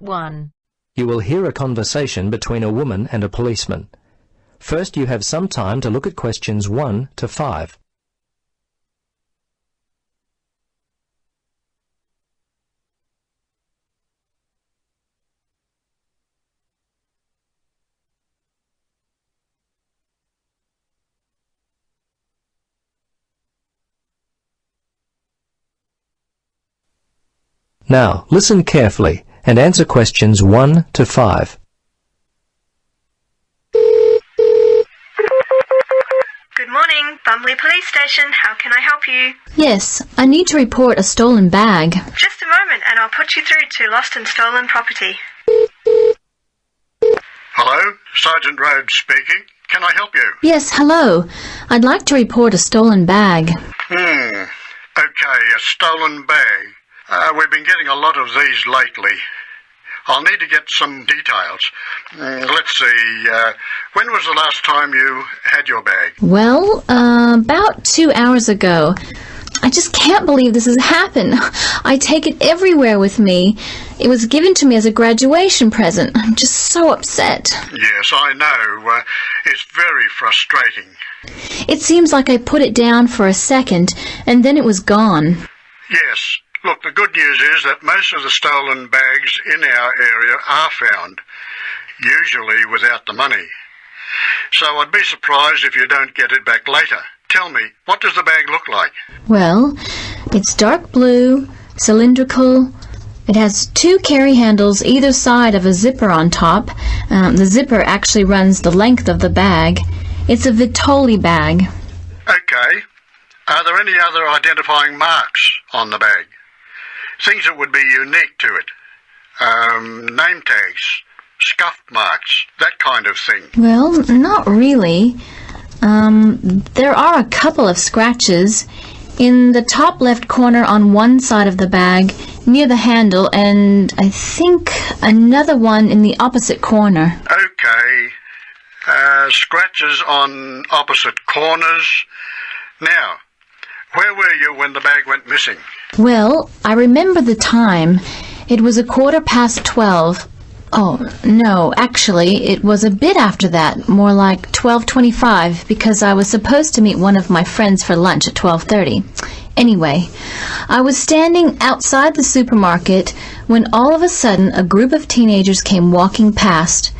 1. You will hear a conversation between a woman and a policeman. First, you have some time to look at questions 1 to 5. Now, listen carefully and answer questions 1 to 5. Good morning, Bumley Police Station. How can I help you? Yes, I need to report a stolen bag. Just a moment and I'll put you through to Lost and Stolen Property. Hello, Sergeant Rhodes speaking. Can I help you? Yes, hello. I'd like to report a stolen bag. Okay, a stolen bag. We've been getting a lot of these lately. I'll need to get some details. Let's see, when was the last time you had your bag? Well, about 2 hours ago. I just can't believe this has happened. I take it everywhere with me. It was given to me as a graduation present. I'm just so upset. Yes, I know. It's very frustrating. It seems like I put it down for a second, and then it was gone. Yes. Look, the good news is that most of the stolen bags in our area are found, usually without the money. So I'd be surprised if you don't get it back later. Tell me, what does the bag look like? Well, it's dark blue, cylindrical. It has 2 carry handles either side of a zipper on top. The zipper actually runs the length of the bag. It's a Vitoli bag. Okay. Are there any other identifying marks on the bag? Things that would be unique to it. Name tags, scuff marks, that kind of thing. Well, not really. There are a couple of scratches in the top left corner on one side of the bag, near the handle, and I think another one in the opposite corner. Okay. Scratches on opposite corners. Now, where were you when the bag went missing? Well, I remember the time. It was 12:15. Oh, no, actually, it was a bit after that, more like 12:25, because I was supposed to meet one of my friends for lunch at 12:30. Anyway, I was standing outside the supermarket when all of a sudden a group of teenagers came walking past.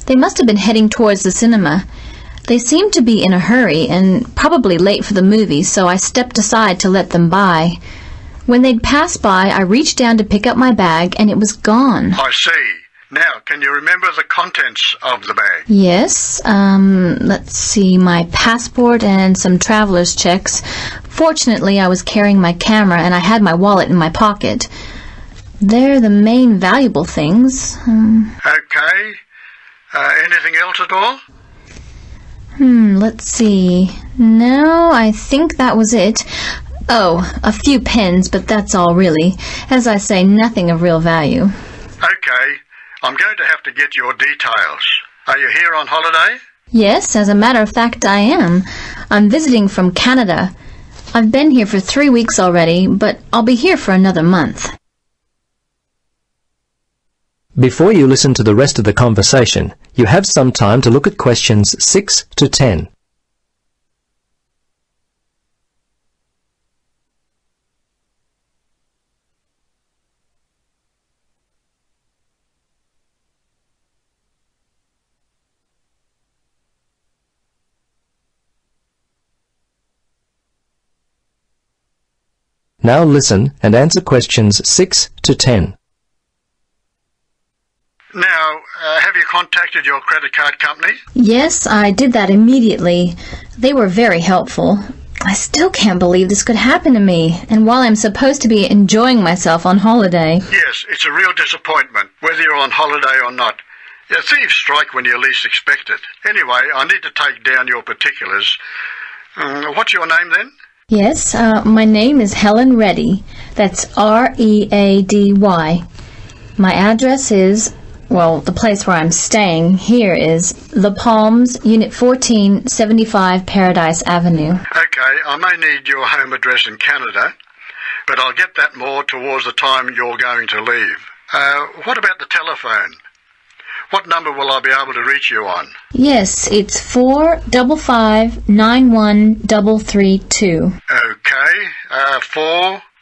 They must have been heading towards the cinema. They seemed to be in a hurry and probably late for the movie, so I stepped aside to let them by. When they'd passed by, I reached down to pick up my bag, and it was gone. I see. Now, can you remember the contents of the bag? Yes, let's see, my passport and some traveler's checks. Fortunately, I was carrying my camera, and I had my wallet in my pocket. They're the main valuable things. Okay. Anything else at all? Let's see. No, I think that was it. Oh, a few pens, but that's all really. As I say, nothing of real value. Okay. I'm going to have to get your details. Are you here on holiday? Yes, as a matter of fact, I am. I'm visiting from Canada. I've been here for 3 weeks already, but I'll be here for another month. Before you listen to the rest of the conversation, you have some time to look at questions 6 to 10. Now listen and answer questions 6 to 10. Now, have you contacted your credit card company? Yes, I did that immediately. They were very helpful. I still can't believe this could happen to me, and while I'm supposed to be enjoying myself on holiday. Yes, it's a real disappointment, whether you're on holiday or not. Thieves strike when you least expect it. Anyway, I need to take down your particulars. What's your name then? Yes, my name is Helen Reddy. That's R-E-A-D-Y. My address is, well, the place where I'm staying here is The Palms, Unit 14, 75 Paradise Avenue. Okay, I may need your home address in Canada, but I'll get that more towards the time you're going to leave. What about the telephone telephone. What number will I be able to reach you on? Yes, it's 455-91332. Okay,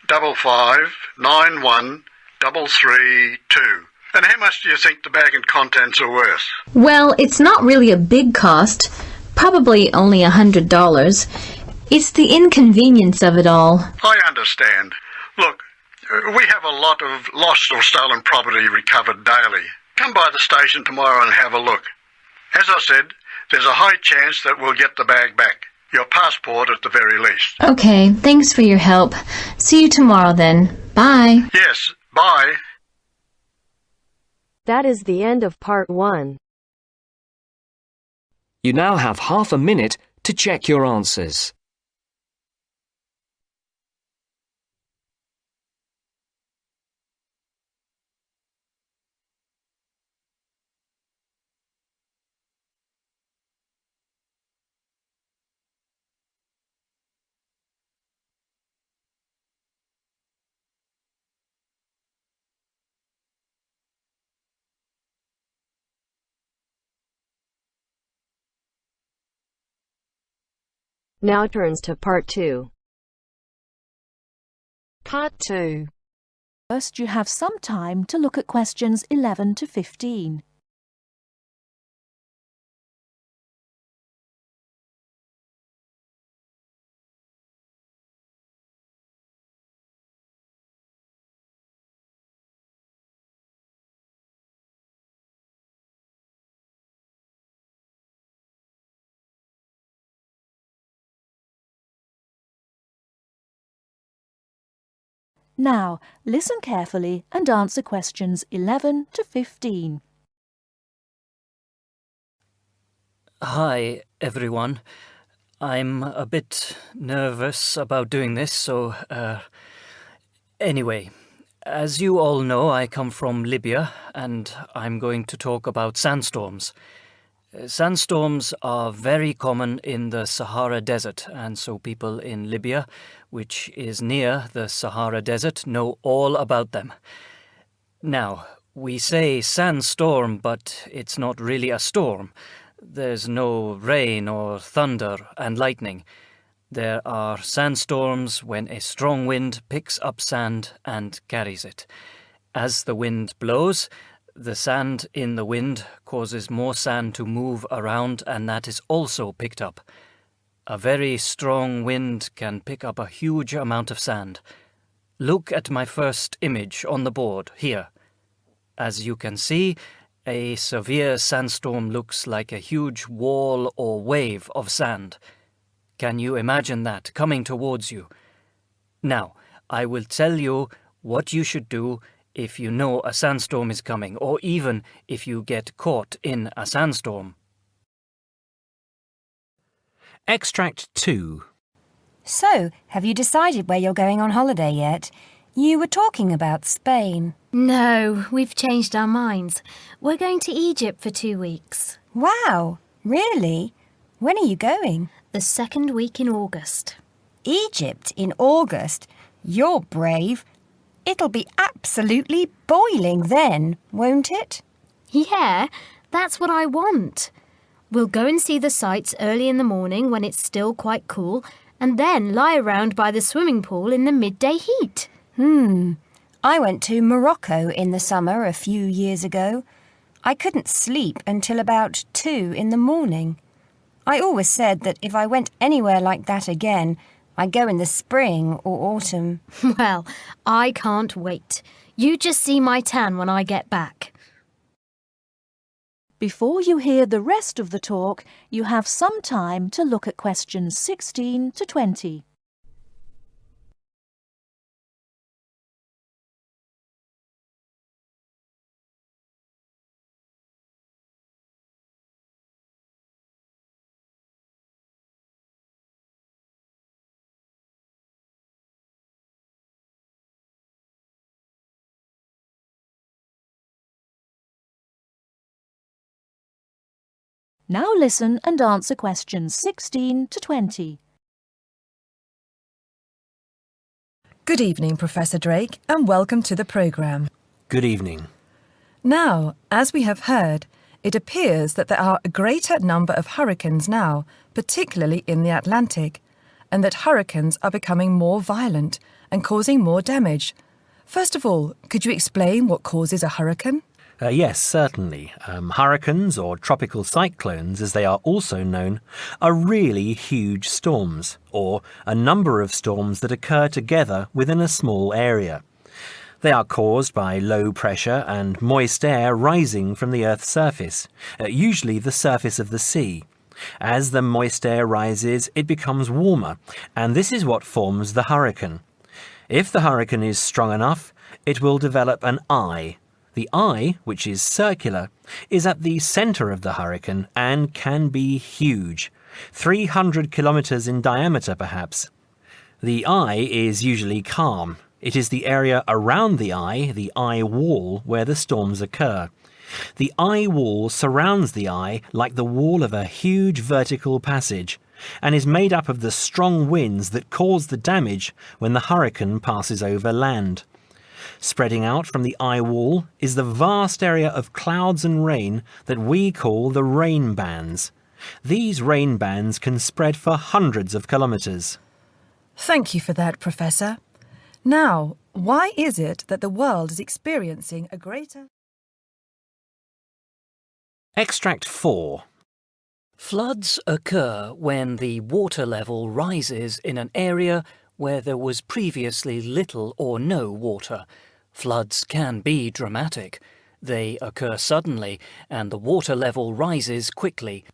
455-91332. And how much do you think the bag and contents are worth? Well, it's not really a big cost. Probably only $100. It's the inconvenience of it all. I understand. Look, we have a lot of lost or stolen property recovered daily. Come by the station tomorrow and have a look. As I said, there's a high chance that we'll get the bag back. Your passport at the very least. Okay, thanks for your help. See you tomorrow then. Bye. Yes, bye. That is the end of part 1. You now have half a minute to check your answers. Now turns to part 2. Part 2. First, you have some time to look at questions 11 to 15. Now, listen carefully and answer questions 11 to 15. Hi, everyone. I'm a bit nervous about doing this, so, anyway, as you all know, I come from Libya, and I'm going to talk about sandstorms. Sandstorms are very common in the Sahara Desert, and so people in Libya, which is near the Sahara Desert, know all about them. Now, we say sandstorm, but it's not really a storm. There's no rain or thunder and lightning. There are sandstorms when a strong wind picks up sand and carries it. As the wind blows, the sand in the wind causes more sand to move around, and that is also picked up. A very strong wind can pick up a huge amount of sand. Look at my first image on the board here. As you can see, a severe sandstorm looks like a huge wall or wave of sand. Can you imagine that coming towards you? Now, I will tell you what you should do if you know a sandstorm is coming, or even if you get caught in a sandstorm. Extract 2. So, have you decided where you're going on holiday yet? You were talking about Spain. No, we've changed our minds. We're going to Egypt for 2 weeks. Wow, really? When are you going? The second week in August. Egypt in August? You're brave. It'll be absolutely boiling then, won't it? Yeah, that's what I want. We'll go and see the sights early in the morning when it's still quite cool, and then lie around by the swimming pool in the midday heat. I went to Morocco in the summer a few years ago. I couldn't sleep until about 2 in the morning. I always said that if I went anywhere like that again, I'd go in the spring or autumn. Well, I can't wait. You just see my tan when I get back. Before you hear the rest of the talk, you have some time to look at questions 16 to 20. Now listen and answer questions 16 to 20. Good evening, Professor Drake, and welcome to the programme. Good evening. Now, as we have heard, it appears that there are a greater number of hurricanes now, particularly in the Atlantic, and that hurricanes are becoming more violent and causing more damage. First of all, could you explain what causes a hurricane? Yes, certainly. Hurricanes, or tropical cyclones as they are also known, are really huge storms, or a number of storms that occur together within a small area. They are caused by low pressure and moist air rising from the Earth's surface, usually the surface of the sea. As the moist air rises, it becomes warmer, and this is what forms the hurricane. If the hurricane is strong enough, it will develop an eye. The eye, which is circular, is at the centre of the hurricane and can be huge, 300 kilometres in diameter perhaps. The eye is usually calm. It is the area around the eye wall, where the storms occur. The eye wall surrounds the eye like the wall of a huge vertical passage, and is made up of the strong winds that cause the damage when the hurricane passes over land. Spreading out from the eye wall is the vast area of clouds and rain that we call the rain bands. These rain bands can spread for hundreds of kilometres. Thank you for that, Professor. Now, why is it that the world is experiencing a greater... Extract 4. Floods occur when the water level rises in an area where there was previously little or no water. Floods can be dramatic. They occur suddenly and the water level rises quickly.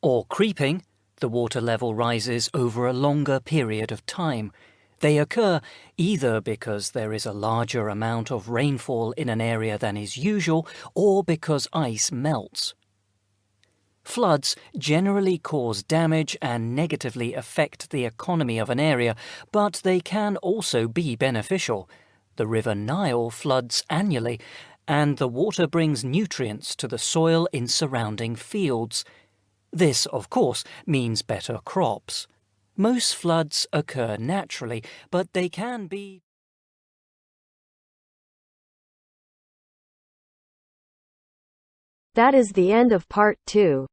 Or creeping, the water level rises over a longer period of time. They occur either because there is a larger amount of rainfall in an area than is usual, or because ice melts. Floods generally cause damage and negatively affect the economy of an area, but they can also be beneficial. The River Nile floods annually, and the water brings nutrients to the soil in surrounding fields. This, of course, means better crops. Most floods occur naturally, but they can be... That is the end of part 2.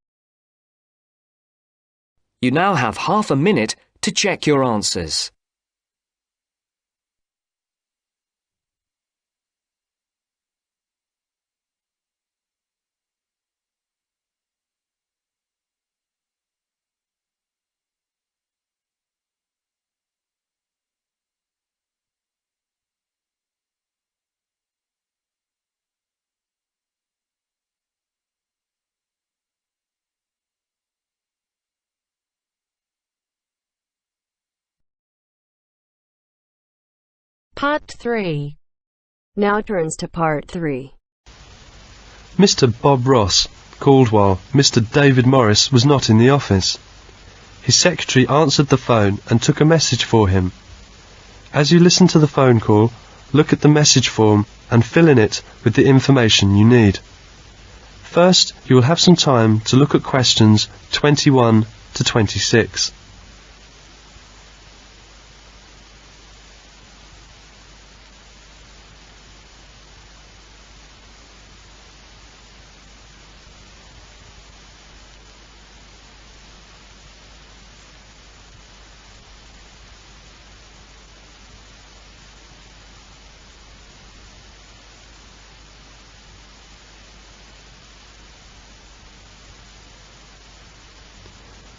You now have half a minute to check your answers. Part 3. Now turns to part 3. Mr. Bob Ross called while Mr. David Morris was not in the office. His secretary answered the phone and took a message for him. As you listen to the phone call, look at the message form and fill in it with the information you need. First, you will have some time to look at questions 21 to 26.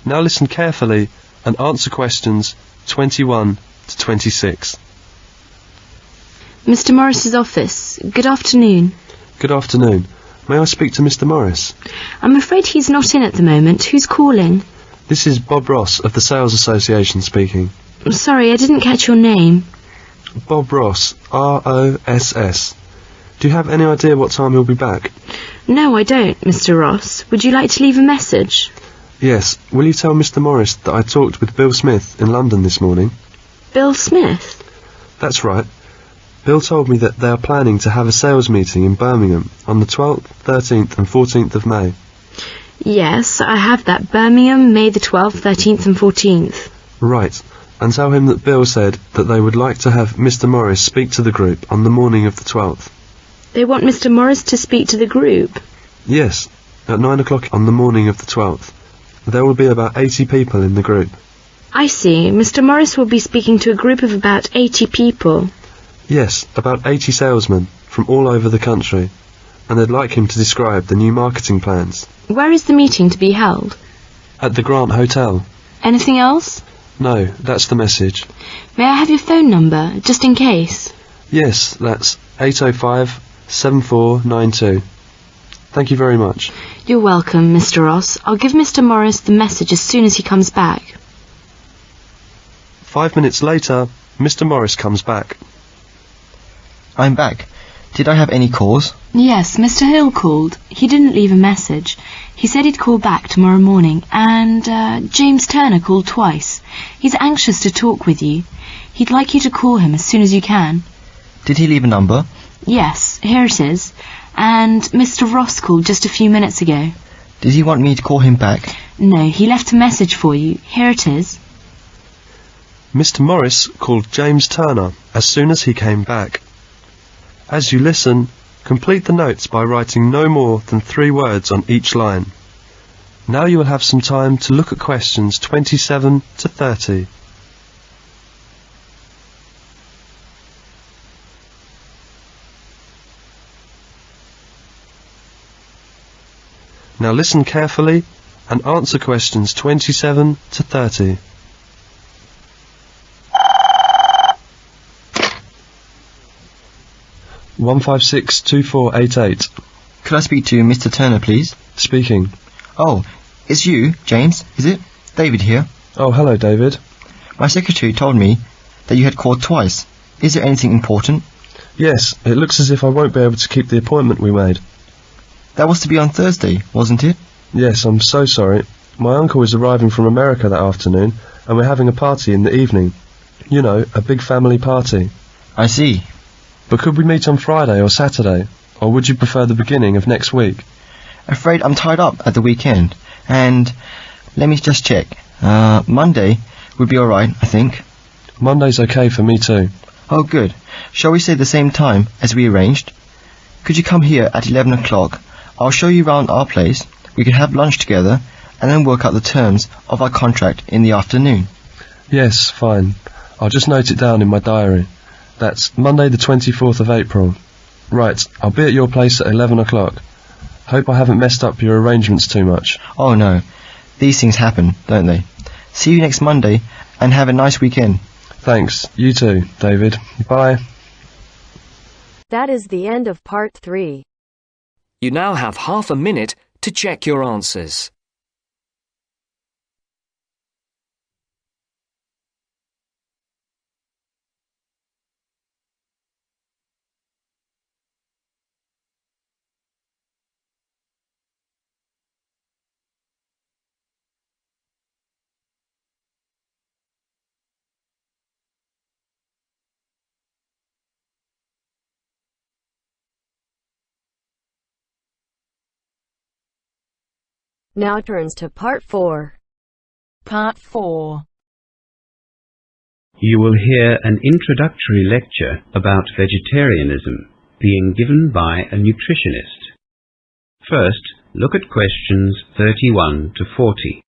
Now listen carefully and answer questions 21 to 26. Mr. Morris's office. Good afternoon. Good afternoon. May I speak to Mr. Morris? I'm afraid he's not in at the moment. Who's calling? This is Bob Ross of the Sales Association speaking. I'm sorry, I didn't catch your name. Bob Ross, R-O-S-S. Do you have any idea what time he'll be back? No, I don't, Mr. Ross. Would you like to leave a message? Yes. Will you tell Mr. Morris that I talked with Bill Smith in London this morning? Bill Smith? That's right. Bill told me that they are planning to have a sales meeting in Birmingham on the 12th, 13th and 14th of May. Yes, I have that. Birmingham, May the 12th, 13th and 14th. Right. And tell him that Bill said that they would like to have Mr. Morris speak to the group on the morning of the 12th. They want Mr. Morris to speak to the group. Yes, at 9 o'clock on the morning of the 12th. There will be about 80 people in the group. I see. Mr. Morris will be speaking to a group of about 80 people. Yes, about 80 salesmen from all over the country, and they'd like him to describe the new marketing plans. Where is the meeting to be held? At the Grant Hotel. Anything else? No, that's the message. May I have your phone number, just in case? Yes, that's 805-7492. Thank you very much. You're welcome, Mr. Ross. I'll give Mr. Morris the message as soon as he comes back. 5 minutes later, Mr. Morris comes back. I'm back. Did I have any calls? Yes, Mr. Hill called. He didn't leave a message. He said he'd call back tomorrow morning, and James Turner called twice. He's anxious to talk with you. He'd like you to call him as soon as you can. Did he leave a number? Yes, here it is. And Mr. Ross called just a few minutes ago. Did he want me to call him back? No, he left a message for you. Here it is. Mr. Morris called James Turner as soon as he came back. As you listen, complete the notes by writing no more than 3 words on each line. Now you will have some time to look at questions 27 to 30. Now listen carefully and answer questions 27 to 30. One 1562488. Could I speak to Mr. Turner, please? Speaking. Oh, it's you, James, is it? David here. Oh, hello, David. My secretary told me that you had called twice. Is there anything important? Yes, it looks as if I won't be able to keep the appointment we made. That was to be on Thursday, wasn't it? Yes, I'm so sorry. My uncle is arriving from America that afternoon, and we're having a party in the evening. You know, a big family party. I see. But could we meet on Friday or Saturday? Or would you prefer the beginning of next week? Afraid I'm tied up at the weekend. And let me just check. Monday would be alright, I think. Monday's okay for me too. Oh, good. Shall we say the same time as we arranged? Could you come here at 11 o'clock? I'll show you round our place. We can have lunch together and then work out the terms of our contract in the afternoon. Yes, fine. I'll just note it down in my diary. That's Monday the 24th of April. Right, I'll be at your place at 11 o'clock. Hope I haven't messed up your arrangements too much. Oh no, these things happen, don't they? See you next Monday and have a nice weekend. Thanks, you too, David. Bye. That is the end of part 3. You now have half a minute to check your answers. Now turns to part 4. Part 4. You will hear an introductory lecture about vegetarianism being given by a nutritionist. First, look at questions 31 to 40.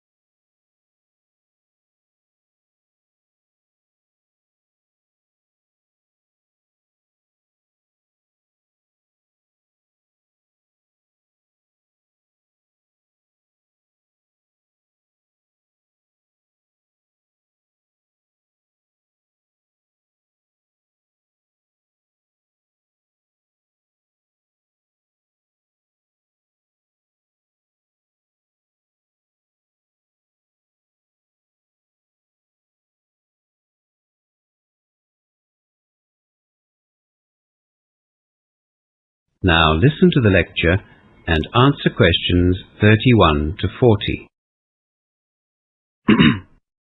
Now listen to the lecture and answer questions 31 to 40.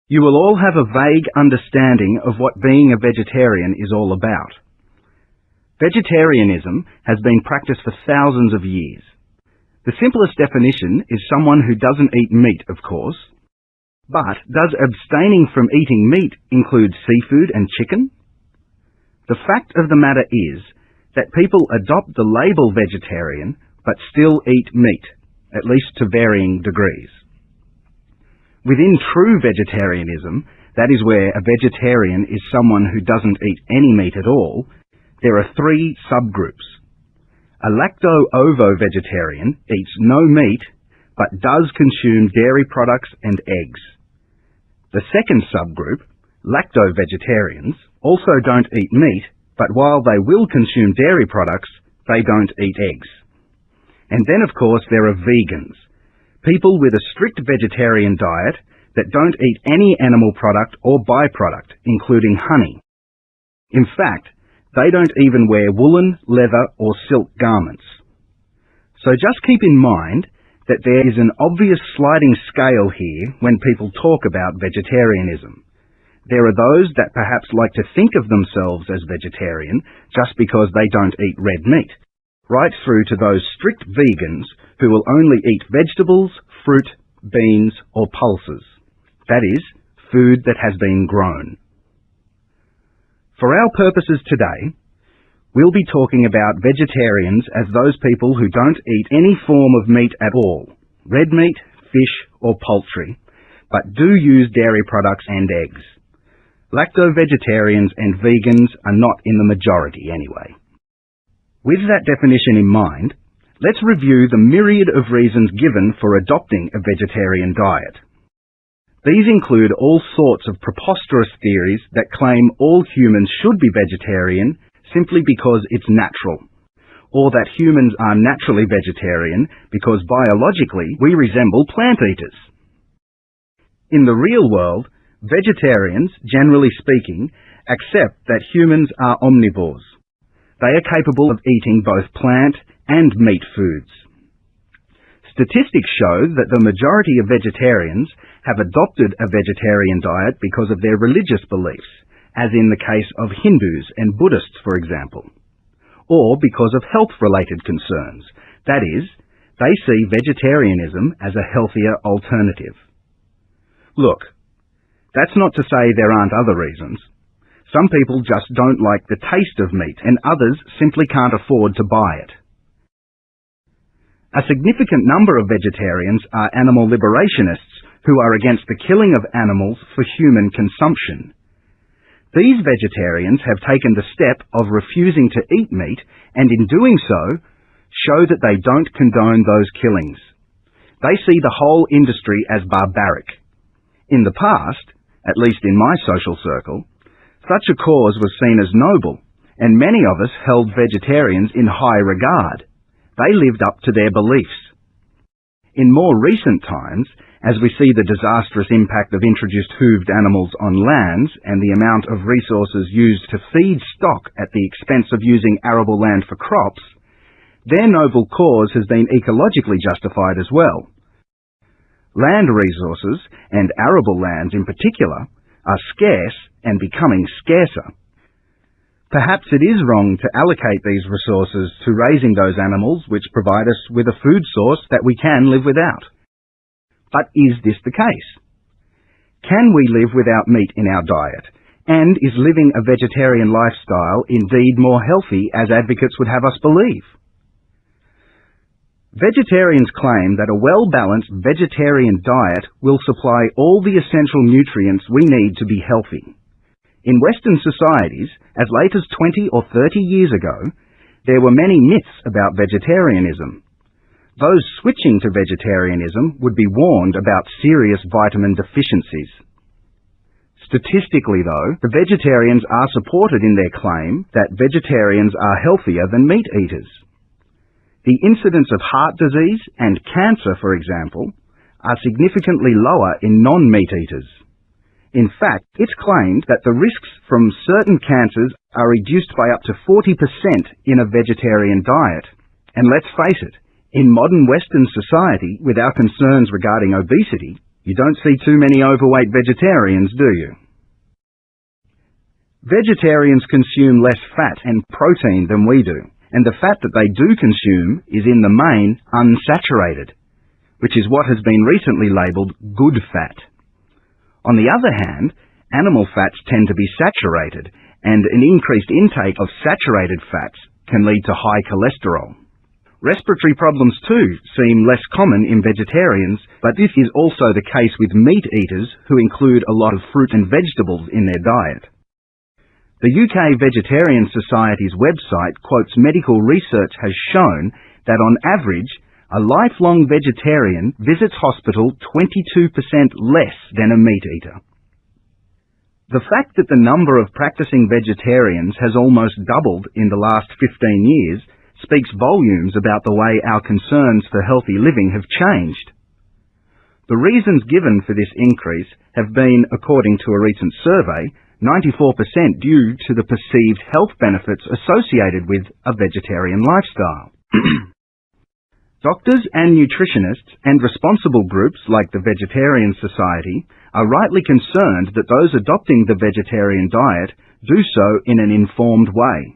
You will all have a vague understanding of what being a vegetarian is all about. Vegetarianism has been practiced for thousands of years. The simplest definition is someone who doesn't eat meat, of course. But does abstaining from eating meat include seafood and chicken? The fact of the matter is that people adopt the label vegetarian but still eat meat, at least to varying degrees. Within true vegetarianism, that is where a vegetarian is someone who doesn't eat any meat at all, there are 3 subgroups. A lacto-ovo-vegetarian eats no meat but does consume dairy products and eggs. The second subgroup, lacto-vegetarians, also don't eat meat, but while they will consume dairy products, they don't eat eggs. And then, of course, there are vegans, people with a strict vegetarian diet that don't eat any animal product or byproduct, including honey. In fact, they don't even wear woolen, leather, or silk garments. So just keep in mind that there is an obvious sliding scale here when people talk about vegetarianism. There are those that perhaps like to think of themselves as vegetarian just because they don't eat red meat, right through to those strict vegans who will only eat vegetables, fruit, beans, or pulses. That is, food that has been grown. For our purposes today, we'll be talking about vegetarians as those people who don't eat any form of meat at all, red meat, fish, or poultry, but do use dairy products and eggs. Lacto-vegetarians and vegans are not in the majority anyway. With that definition in mind, let's review the myriad of reasons given for adopting a vegetarian diet. These include all sorts of preposterous theories that claim all humans should be vegetarian simply because it's natural, or that humans are naturally vegetarian because biologically we resemble plant eaters. In the real world, vegetarians, generally speaking, accept that humans are omnivores. They are capable of eating both plant and meat foods. Statistics show that the majority of vegetarians have adopted a vegetarian diet because of their religious beliefs, as in the case of Hindus and Buddhists, for example, or because of health-related concerns. That is, they see vegetarianism as a healthier alternative. Look, that's not to say there aren't other reasons. Some people just don't like the taste of meat, and others simply can't afford to buy it. A significant number of vegetarians are animal liberationists who are against the killing of animals for human consumption. These vegetarians have taken the step of refusing to eat meat, and in doing so, show that they don't condone those killings. They see the whole industry as barbaric. In the past, at least in my social circle, such a cause was seen as noble, and many of us held vegetarians in high regard. They lived up to their beliefs. In more recent times, as we see the disastrous impact of introduced hooved animals on lands and the amount of resources used to feed stock at the expense of using arable land for crops, their noble cause has been ecologically justified as well. Land resources, and arable lands in particular, are scarce and becoming scarcer. Perhaps it is wrong to allocate these resources to raising those animals which provide us with a food source that we can live without. But is this the case? Can we live without meat in our diet? And is living a vegetarian lifestyle indeed more healthy as advocates would have us believe? Vegetarians claim that a well-balanced vegetarian diet will supply all the essential nutrients we need to be healthy. In Western societies, as late as 20 or 30 years ago, there were many myths about vegetarianism. Those switching to vegetarianism would be warned about serious vitamin deficiencies. Statistically, though, the vegetarians are supported in their claim that vegetarians are healthier than meat eaters. The incidence of heart disease and cancer, for example, are significantly lower in non-meat eaters. In fact, it's claimed that the risks from certain cancers are reduced by up to 40% in a vegetarian diet. And let's face it, in modern Western society, with our concerns regarding obesity, you don't see too many overweight vegetarians, do you? Vegetarians consume less fat and protein than we do, and the fat that they do consume is in the main unsaturated, which is what has been recently labelled good fat. On the other hand, animal fats tend to be saturated, and an increased intake of saturated fats can lead to high cholesterol. Respiratory problems too seem less common in vegetarians, but this is also the case with meat eaters who include a lot of fruit and vegetables in their diet. The UK Vegetarian Society's website quotes medical research has shown that on average, a lifelong vegetarian visits hospital 22% less than a meat eater. The fact that the number of practicing vegetarians has almost doubled in the last 15 years speaks volumes about the way our concerns for healthy living have changed. The reasons given for this increase have been, according to a recent survey, 94% due to the perceived health benefits associated with a vegetarian lifestyle. Doctors and nutritionists and responsible groups like the Vegetarian Society are rightly concerned that those adopting the vegetarian diet do so in an informed way.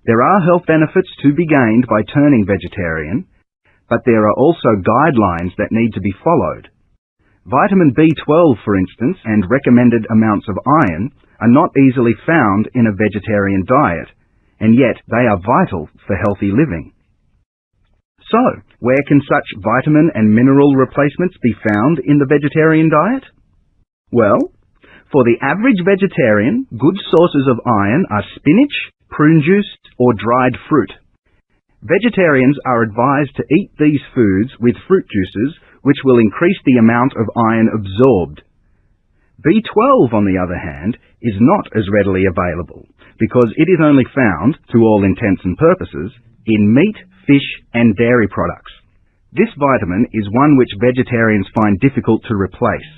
There are health benefits to be gained by turning vegetarian, but there are also guidelines that need to be followed. Vitamin B12, for instance, and recommended amounts of iron are not easily found in a vegetarian diet, and yet they are vital for healthy living. So, where can such vitamin and mineral replacements be found in the vegetarian diet? Well, for the average vegetarian, good sources of iron are spinach, prune juice, or dried fruit. Vegetarians are advised to eat these foods with fruit juices, which will increase the amount of iron absorbed. B12, on the other hand, is not as readily available, because it is only found, to all intents and purposes, in meat, fish, and dairy products. This vitamin is one which vegetarians find difficult to replace.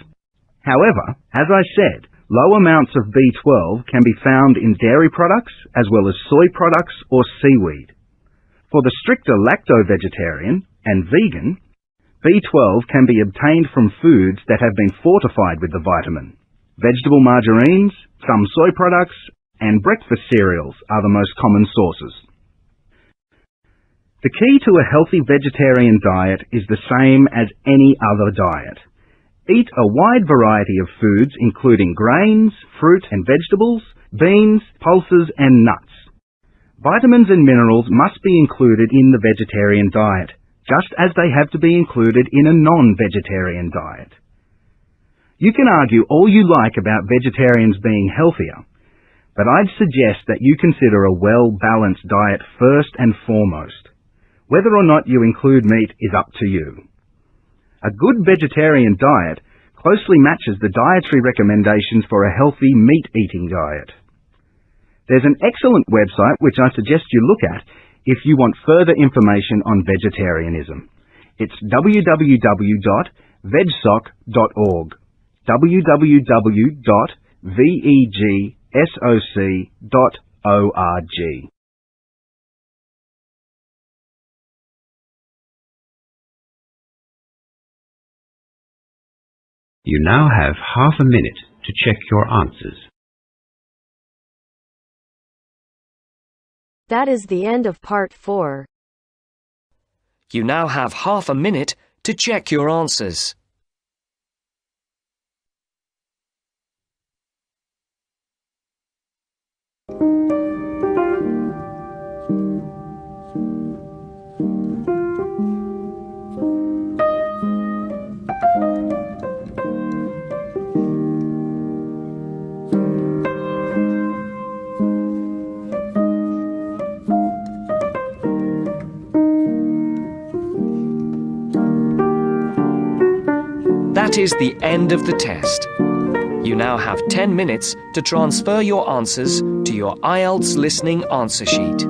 However, as I said, low amounts of B12 can be found in dairy products as well as soy products or seaweed. For the stricter lacto-vegetarian and vegan, B12 can be obtained from foods that have been fortified with the vitamin. Vegetable margarines, some soy products, and breakfast cereals are the most common sources. The key to a healthy vegetarian diet is the same as any other diet. Eat a wide variety of foods including grains, fruit and vegetables, beans, pulses and nuts. Vitamins and minerals must be included in the vegetarian diet, just as they have to be included in a non-vegetarian diet. You can argue all you like about vegetarians being healthier, but I'd suggest that you consider a well-balanced diet first and foremost. Whether or not you include meat is up to you. A good vegetarian diet closely matches the dietary recommendations for a healthy meat-eating diet. There's an excellent website which I suggest you look at if you want further information on vegetarianism. It's www.vegsoc.org. www.vegsoc.org. You now have half a minute to check your answers. That is the end of part 4. You now have half a minute to check your answers. That is the end of the test. You now have 10 minutes to transfer your answers to your IELTS listening answer sheet.